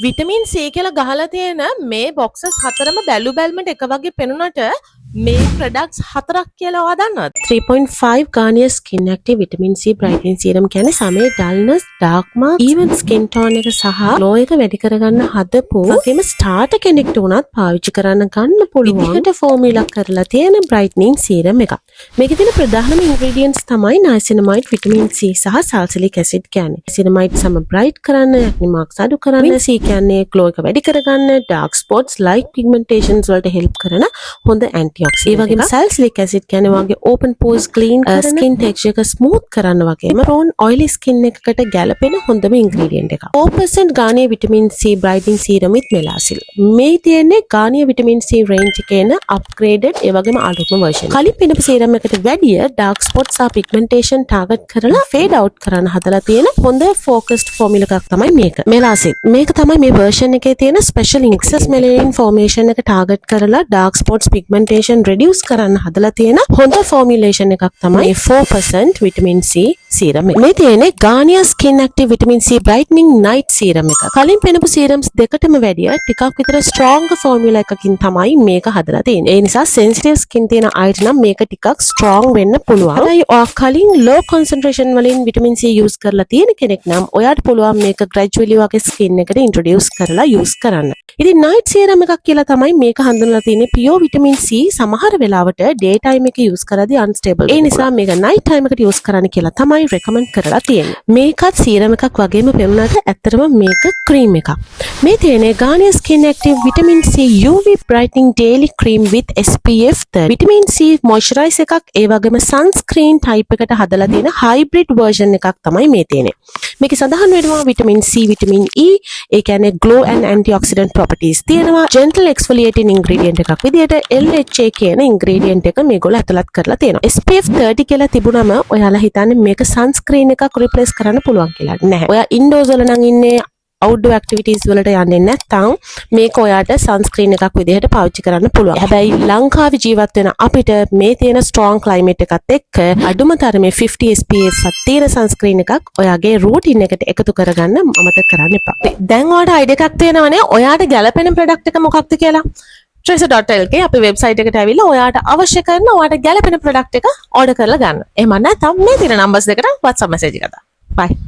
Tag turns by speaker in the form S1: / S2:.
S1: Vitamin C කියලා ගහලා තියෙන මේ බොක්සස් හතරම බැලු බැලමට එක වගේ පෙනුනට මේ ප්‍රොඩක්ට්ස් හතරක් කියලා ඔයා දන්නවද? 3.5 Garnier Skin Active Vitamin C Brightening Serum කියන්නේ සමේ dullness, dark marks, even skin tone එක සහ glow එක වැඩි කරගන්න හදපු වගේම ස්ටාර්ටර් කෙනෙක්ට උනත් පාවිච්චි කරන්න ගන්න පුළුවන් විදිහට ෆෝමියුලා කරලා තියෙන brightening serum එකක්. මේකේ තියෙන ප්‍රධානම ingredients තමයි niacinamide, vitamin C සහ salicylic acid කියන්නේ. niacinamide සම bright කරන්න, acne marks අඩු කරන්න, C කියන්නේ glow එක වැඩි කරගන්න, dark spots, light pigmentations වලට help කරන හොඳ antioxidant. ඒ වගේම salicylic acid කියන්නේ වගේ open pores clean කරන, skin texture එක smooth කරන්න වගේම prone oily skin එකකට ගැලපෙන හොඳම ingredient එකක්. 4% Garnier Vitamin C Brightening Serum with Melacil. මේ තියෙන්නේ Garnier Vitamin C range එකේ එන upgraded ඒ වගේම අලුත්ම version. කලින් පෙන්නපු serum එකට වැඩිය dark spots සහ pigmentation target කරලා fade out කරන්න හදලා තියෙන හොඳ focused formula එකක් තමයි මේක. Melacil. මේක තමයි මේ version එකේ තියෙන special excess melanin formation එක target කරලා dark spots pigmentation reduce කරන්න හදලා තියෙන හොඳ formulation එකක් තමයි 4% vitamin C serum එක. මේ තියෙන්නේ Garnier Skin Active Vitamin C Brightening Night Serum එක. කලින් පෙන්නපු serums දෙකටම වැඩිය ටිකක් විතර strong formula එකකින් තමයි මේක හදලා තියෙන්නේ. ඒ නිසා sensitive skin තියෙන අයට නම් මේක ටිකක් strong වෙන්න පුළුවන්. හැබැයි ඔයා කලින් low concentration වලින් vitamin C use කරලා තියෙන කෙනෙක් නම් ඔයාට පුළුවන් මේක gradually වගේ skin එකට introduce කරලා use කරන්න. ඉතින් night serum එකක් කියලා තමයි මේක හඳුන්වලා තියෙන්නේ. pure vitamin C සමහර වෙලාවට day time එක use කරද්දී unstable. ඒ නිසා මේක night time එකට use කරන්න කියලා තමයි recommend කරලා තියෙන්නේ. මේකත් serum එකක් වගේම පෙනුනට ඇත්තටම මේක cream එකක්. මේ තියෙන්නේ Garnier Skin Active Vitamin C UV Brightening Daily Cream with SPF 30. Vitamin C moisturizer එකක් ඒ වගේම sunscreen type එකට හදලා තියෙන hybrid version එකක් තමයි මේ තියෙන්නේ. මේකේ සඳහන් වෙනවා vitamin C, vitamin E, ඒ කියන්නේ glow and antioxidant properties තියෙනවා. gentle exfoliating ingredient එකක් විදිහට LHA කියන ingredient එක මේගොල්ලෝ ඇතුළත් කරලා තියෙනවා. SPF 30 කියලා තිබුණම ඔයාලා හිතන්නේ මේක sunscreen එකක් replace කරන්න පුළුවන් කියලා. නැහැ. ඔයා indoors වල නම් ඉන්නේ outdoor activities වලට යන්නේ නැත්නම් මේක ඔයාට sunscreen එකක් විදිහට පාවිච්චි කරන්න පුළුවන්. හැබැයි ලංකාවේ ජීවත් වෙන අපිට මේ තියෙන strong climate එකත් එක්ක අඩුම තරමේ 50 SPF තියෙන sunscreen එකක් ඔයාගේ routine එකට එකතු කරගන්න අමතක කරන්න එපා. දැන් ඔයාට idea එකක් තියෙනවනේ ඔයාට ගැලපෙන product එක මොකක්ද කියලා. tracer.lk අපේ website එකට ඇවිල්ලා ඔයාට අවශ්‍ය කරන ඔයාට ගැලපෙන product එක order කරලා ගන්න. එහෙම නැත්නම් මේ තියෙන numbers දෙකට WhatsApp message එකක් දාන්න. bye.